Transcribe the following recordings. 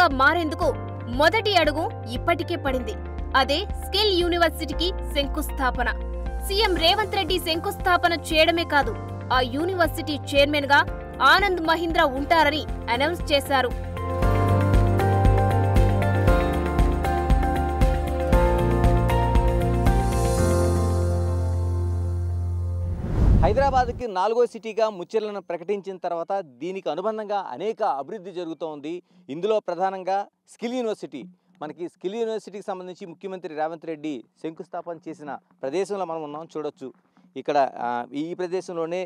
హబ్గా మారేందుకు మొదటి అడుగు ఇప్పటికే పడింది. అదే స్కిల్ యూనివర్సిటీకి శంకుస్థాపన. సీఎం రేవంత్ రెడ్డి శంకుస్థాపన చేయడమే కాదు, ఆ యూనివర్సిటీ చైర్మన్ గా ఆనంద్ మహీంద్ర ఉంటారని అనౌన్స్ చేశారు. హైదరాబాద్కి 4వ సిటీగా ముచ్చెర్లను ప్రకటించిన తర్వాత దీనికి అనుబంధంగా అనేక అభివృద్ధి జరుగుతోంది. ఇందులో ప్రధానంగా స్కిల్ యూనివర్సిటీ. మనకి స్కిల్ యూనివర్సిటీకి సంబంధించి ముఖ్యమంత్రి రేవంత్ రెడ్డి శంకుస్థాపన చేసిన ప్రదేశంలో మనం ఉన్నాం, చూడొచ్చు. ఇక్కడ ఈ ప్రదేశంలోనే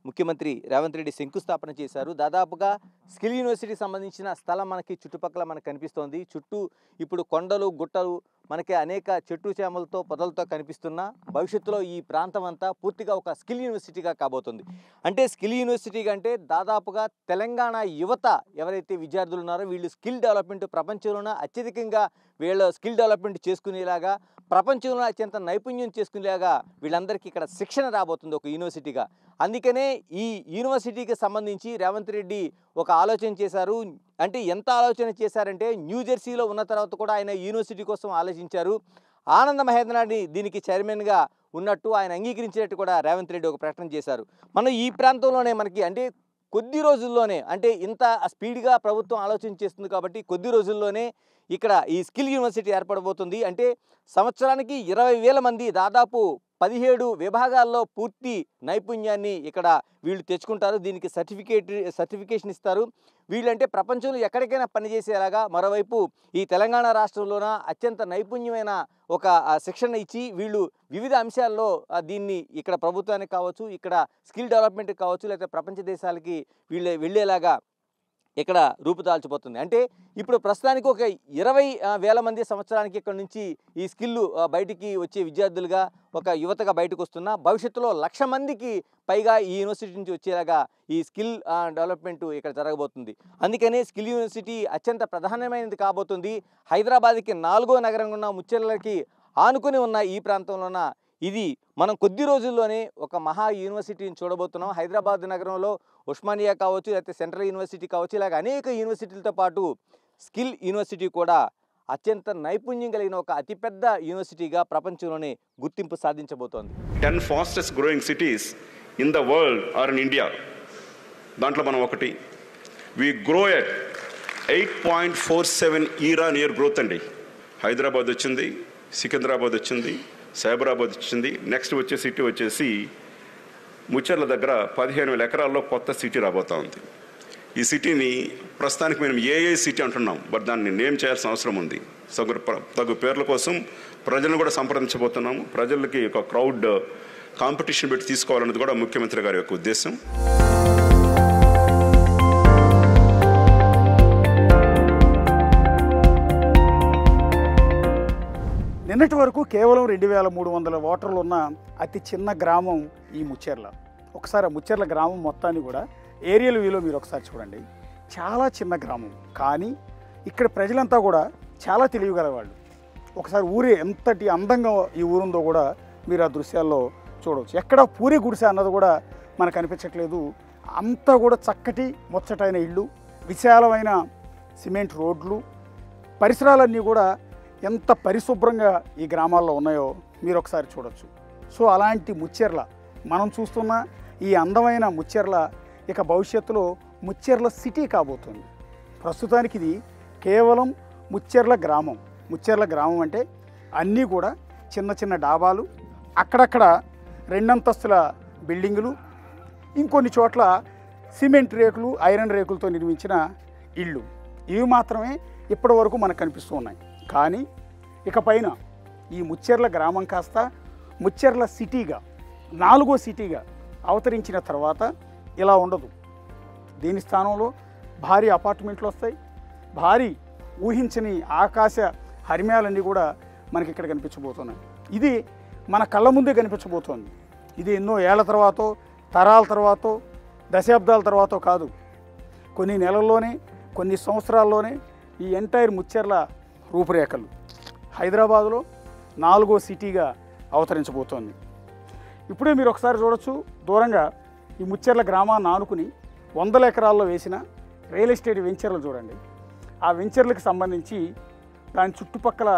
ముఖ్యమంత్రి రేవంత్ రెడ్డి శంకుస్థాపన చేశారు. దాదాపుగా స్కిల్ యూనివర్సిటీకి సంబంధించిన స్థలం మనకి చుట్టుపక్కల మనకు కనిపిస్తోంది. చుట్టూ ఇప్పుడు కొండలు గుట్టలు మనకి అనేక చెట్టు చేమలతో పొదలతో కనిపిస్తున్న భవిష్యత్తులో ఈ ప్రాంతం అంతా పూర్తిగా ఒక స్కిల్ యూనివర్సిటీగా కాబోతుంది. అంటే స్కిల్ యూనివర్సిటీ అంటే దాదాపుగా తెలంగాణ యువత ఎవరైతే విద్యార్థులు ఉన్నారో వీళ్ళు స్కిల్ డెవలప్మెంట్ ప్రపంచంలోనే అత్యధికంగా వీళ్ళ స్కిల్ డెవలప్మెంట్ చేసుకునేలాగా, ప్రపంచంలో అత్యంత నైపుణ్యం చేసుకునేలాగా వీళ్ళందరికీ ఇక్కడ శిక్షణ రాబోతుంది ఒక యూనివర్సిటీగా. అందుకనే ఈ యూనివర్సిటీకి సంబంధించి రేవంత్ రెడ్డి ఒక ఆలోచన చేశారు. అంటే ఎంత ఆలోచన చేశారంటే న్యూజెర్సీలో ఉన్న తర్వాత కూడా ఆయన యూనివర్సిటీ కోసం ఆలోచించారు. ఆనంద్ మహీంద్రని దీనికి చైర్మన్గా ఉన్నట్టు ఆయన అంగీకరించినట్టు కూడా రేవంత్ రెడ్డి ఒక ప్రకటన చేశారు. మనం ఈ ప్రాంతంలోనే మనకి అంటే కొద్ది రోజుల్లోనే, అంటే ఇంత స్పీడ్గా ప్రభుత్వం ఆలోచన చేస్తుంది కాబట్టి కొద్ది రోజుల్లోనే ఇక్కడ ఈ స్కిల్ యూనివర్సిటీ ఏర్పడబోతుంది. అంటే సంవత్సరానికి 20,000 మంది, దాదాపు 17 విభాగాల్లో పూర్తి నైపుణ్యాన్ని ఇక్కడ వీళ్ళు తెచ్చుకుంటారు. దీనికి సర్టిఫికేషన్ ఇస్తారు. వీళ్ళంటే ప్రపంచంలో ఎక్కడికైనా పనిచేసేలాగా, మరోవైపు ఈ తెలంగాణ రాష్ట్రంలోన అత్యంత నైపుణ్యమైన ఒక శిక్షణ ఇచ్చి వీళ్ళు వివిధ అంశాల్లో దీన్ని ఇక్కడ ప్రభుత్వానికి కావచ్చు, ఇక్కడ స్కిల్ డెవలప్మెంట్కి కావచ్చు, లేకపోతే ప్రపంచ దేశాలకి వెళ్ళేలాగా ఇక్కడ రూపుదాల్చిపోతుంది. అంటే ఇప్పుడు ప్రస్తుతానికి ఒక 20,000 మంది సంవత్సరానికి ఇక్కడ నుంచి ఈ స్కిల్ బయటికి వచ్చే విద్యార్థులుగా, ఒక యువతగా బయటకు వస్తున్న భవిష్యత్తులో 1,00,000 మందికి పైగా ఈ యూనివర్సిటీ నుంచి వచ్చేలాగా ఈ స్కిల్ డెవలప్మెంట్ ఇక్కడ జరగబోతుంది. అందుకనే స్కిల్ యూనివర్సిటీ అత్యంత ప్రధానమైనది కాబోతుంది. హైదరాబాద్కి 4వ నగరంగా ఉన్న ముచ్చెర్లకి ఆనుకుని ఉన్న ఈ ప్రాంతంలోన ఇది మనం కొద్ది రోజుల్లోనే ఒక మహా యూనివర్సిటీని చూడబోతున్నాం. హైదరాబాద్ నగరంలో ఉస్మానియా కావచ్చు, లేకపోతే సెంట్రల్ యూనివర్సిటీ కావచ్చు, ఇలాగ అనేక యూనివర్సిటీలతో పాటు స్కిల్ యూనివర్సిటీ కూడా అత్యంత నైపుణ్యం కలిగిన ఒక అతిపెద్ద యూనివర్సిటీగా ప్రపంచంలోనే గుర్తింపు సాధించబోతోంది. 10 fastest growing cities in the world are in India. దాంట్లో మనం ఒకటి. We grow at 8.47 year-on-year growth అండి. హైదరాబాద్ వచ్చింది, సికింద్రాబాద్ వచ్చింది, సైబరాబాద్ వచ్చింది. నెక్స్ట్ వచ్చే సిటీ వచ్చేసి ముచ్చెర్ల దగ్గర 15,000 ఎకరాల్లో కొత్త సిటీ రాబోతూ ఉంది. ఈ సిటీని ప్రస్తుతానికి మేము ఏఏ సిటీ అంటున్నాం, బట్ దాన్ని నేమ్ చేయాల్సిన అవసరం ఉంది. తగు పేర్ల కోసం ప్రజలను కూడా సంప్రదించబోతున్నాము. ప్రజలకి ఒక క్రౌడ్ కాంపిటీషన్ పెట్టి తీసుకోవాలన్నది కూడా ముఖ్యమంత్రి గారి యొక్క ఉద్దేశం. నిన్నటి వరకు కేవలం 2,300 ఓటర్లు ఉన్న అతి చిన్న గ్రామం ఈ ముచ్చెర్ల. ఒకసారి ఆ ముచ్చెర్ల గ్రామం మొత్తాన్ని కూడా ఏరియల్ వ్యూలో మీరు ఒకసారి చూడండి. చాలా చిన్న గ్రామం, కానీ ఇక్కడ ప్రజలంతా కూడా చాలా తెలియగలవాళ్ళు. ఒకసారి ఊరే ఎంతటి అందంగా ఈ ఊరుందో కూడా మీరు ఆ దృశ్యాల్లో చూడవచ్చు. ఎక్కడ పూరి గుడిసె అన్నది కూడా మనకు అనిపించట్లేదు. అంతా కూడా చక్కటి ముచ్చటైన ఇళ్ళు, విశాలమైన సిమెంట్ రోడ్లు, పరిసరాలన్నీ కూడా ఎంత పరిశుభ్రంగా ఈ గ్రామాల్లో ఉన్నాయో మీరు ఒకసారి చూడొచ్చు. సో అలాంటి ముచ్చెర్ల, మనం చూస్తున్న ఈ అందమైన ముచ్చెర్ల ఇక భవిష్యత్తులో ముచ్చెర్ల సిటీ కాబోతుంది. ప్రస్తుతానికి ఇది కేవలం ముచ్చెర్ల గ్రామం. ముచ్చెర్ల గ్రామం అంటే అన్నీ కూడా చిన్న చిన్న డాబాలు, అక్కడక్కడ 2 అంతస్తుల బిల్డింగులు, ఇంకొన్ని చోట్ల సిమెంట్ రేకులు, ఐరన్ రేకులతో నిర్మించిన ఇళ్ళు, ఇవి మాత్రమే ఇప్పటి వరకు మనకు కనిపిస్తూ ఉన్నాయి. కానీ ఇకపైన ఈ ముచ్చెర్ల గ్రామం కాస్త ముచ్చెర్ల సిటీగా, 4వ సిటీగా అవతరించిన తర్వాత ఇలా ఉండదు. దీని స్థానంలో భారీ అపార్ట్మెంట్లు వస్తాయి. భారీ ఊహించని ఆకాశ హరిమ్యాలన్నీ కూడా మనకి ఇక్కడ కనిపించబోతున్నాయి. ఇది మన కళ్ళ ముందే కనిపించబోతోంది. ఇది ఎన్నో ఏళ్ల తర్వాతో, తరాల తర్వాతో, దశాబ్దాల తర్వాతో కాదు, కొన్ని నెలల్లోనే, కొన్ని సంవత్సరాల్లోనే ఈ ఎంటైర్ ముచ్చెర్ల రూపురేఖలు హైదరాబాదులో 4వ సిటీగా అవతరించబోతోంది. ఇప్పుడే మీరు ఒకసారి చూడొచ్చు, దూరంగా ఈ ముచ్చెర్ల గ్రామాన్ని ఆనుకుని 100 ఎకరాల్లో వేసిన రియల్ ఎస్టేట్ వెంచర్లు చూడండి. ఆ వెంచర్లకు సంబంధించి దాని చుట్టుపక్కల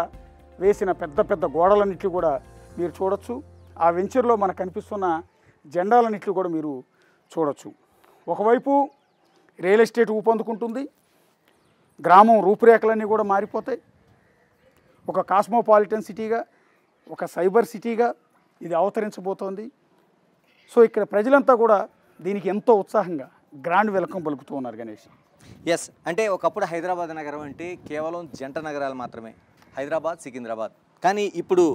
వేసిన పెద్ద పెద్ద గోడలన్నిట్లు కూడా మీరు చూడొచ్చు. ఆ వెంచర్లో మనకు కనిపిస్తున్న జెండాలన్నిట్లు కూడా మీరు చూడొచ్చు. ఒకవైపు రియల్ ఎస్టేట్ ఊపందుకుంటుంది, గ్రామం రూపురేఖలన్నీ కూడా మారిపోతాయి. ఒక కాస్మోపాలిటన్ సిటీగా, ఒక సైబర్ సిటీగా ఇది అవతరించబోతోంది. సో ఇక్కడ ప్రజలంతా కూడా దీనికి ఎంతో ఉత్సాహంగా గ్రాండ్ వెల్కమ్ పలుకుతూ ఉన్నారు గణేష్. ఎస్, అంటే ఒకప్పుడు హైదరాబాద్ నగరం అంటే కేవలం జంట నగరాలు మాత్రమే, హైదరాబాద్, సికింద్రాబాద్. కానీ ఇప్పుడు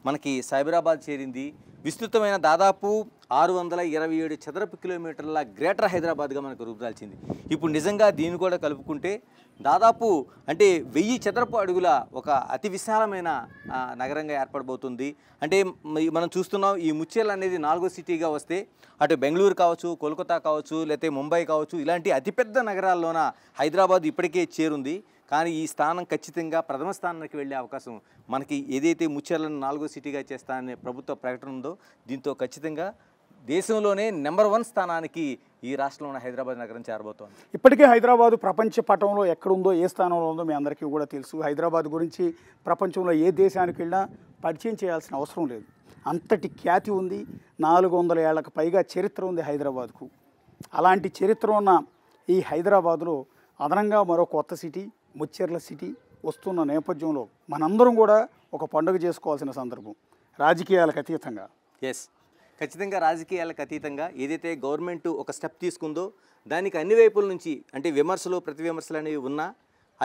మనకి సైబరాబాద్ చేరింది. విస్తృతమైన దాదాపు 627 చదరపు కిలోమీటర్ల గ్రేటర్ హైదరాబాద్గా మనకు రూపుదాల్చింది. ఇప్పుడు నిజంగా దీన్ని కూడా కలుపుకుంటే దాదాపు అంటే 1000 చదరపు అడుగుల ఒక అతి విశాలమైన నగరంగా ఏర్పడబోతుంది. అంటే మనం చూస్తున్నాం ఈ ముచ్చెర్ల అనేది 4వ సిటీగా వస్తే అటు బెంగళూరు కావచ్చు, కోల్కతా కావచ్చు, లేకపోతే ముంబై కావచ్చు, ఇలాంటి అతిపెద్ద నగరాల్లోన హైదరాబాద్ ఇప్పటికే చేరుంది. కానీ ఈ స్థానం ఖచ్చితంగా ప్రథమ స్థానానికి వెళ్ళే అవకాశం మనకి ఏదైతే ముచ్చెర్లను 4వ సిటీగా చేస్తాననే ప్రభుత్వ ప్రకటన ఉందో దీంతో ఖచ్చితంగా దేశంలోనే నెంబర్ 1 స్థానానికి ఈ రాష్ట్రంలో ఉన్న హైదరాబాద్ నగరం చేరబోతోంది. ఇప్పటికే హైదరాబాదు ప్రపంచ పటంలో ఎక్కడుందో, ఏ స్థానంలో ఉందో మీ అందరికీ కూడా తెలుసు. హైదరాబాద్ గురించి ప్రపంచంలో ఏ దేశానికి వెళ్ళినా పరిచయం చేయాల్సిన అవసరం లేదు. అంతటి ఖ్యాతి ఉంది. 400 ఏళ్లకు పైగా చరిత్ర ఉంది హైదరాబాద్కు. అలాంటి చరిత్ర ఉన్న ఈ హైదరాబాదులో అదనంగా మరో కొత్త సిటీ ముచ్చెర్ల సిటీ వస్తున్న నేపథ్యంలో మనందరం కూడా ఒక పండుగ చేసుకోవాల్సిన సందర్భం, రాజకీయాలకు అతీతంగా. ఎస్, ఖచ్చితంగా రాజకీయాలకు అతీతంగా ఏదైతే గవర్నమెంట్ ఒక స్టెప్ తీసుకుందో దానికి అన్ని వైపుల నుంచి అంటే విమర్శలు ప్రతి విమర్శలు అనేవి ఉన్నా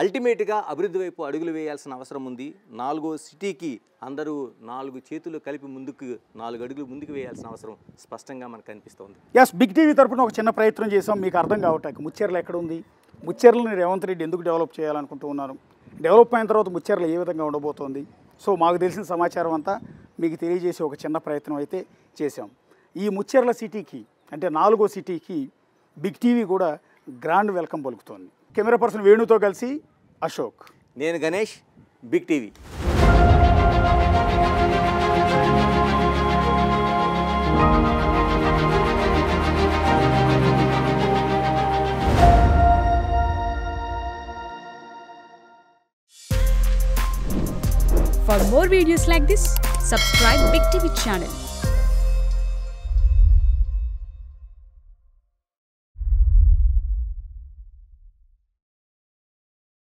అల్టిమేట్గా అభివృద్ధి వైపు అడుగులు వేయాల్సిన అవసరం ఉంది. 4వ సిటీకి అందరూ 4 చేతులు కలిపి ముందుకు 4 అడుగులు ముందుకు వేయాల్సిన అవసరం స్పష్టంగా మనకు కనిపిస్తోంది. ఎస్, బిగ్ టీవీ తరపున ఒక చిన్న ప్రయత్నం చేసాం మీకు అర్థం కావటానికి. ముచ్చెర్ల ఎక్కడ ఉంది, ముచ్చెర్లని రేవంత్ రెడ్డి ఎందుకు డెవలప్ చేయాలనుకుంటూ ఉన్నారు, డెవలప్ అయిన తర్వాత ముచ్చెర్ల ఏ విధంగా ఉండబోతోంది. సో మాకు తెలిసిన సమాచారం అంతా మీకు తెలియజేసి ఒక చిన్న ప్రయత్నం అయితే చేసాం. ఈ ముచ్చెర్ల సిటీకి అంటే 4వ సిటీకి బిగ్ టీవీ కూడా గ్రాండ్ వెల్కమ్ పలుకుతోంది. కెమెరా పర్సన్ వేణుతో కలిసి అశోక్, నేను Ganesh, big TV. For more videos like this, subscribe Big TV channel.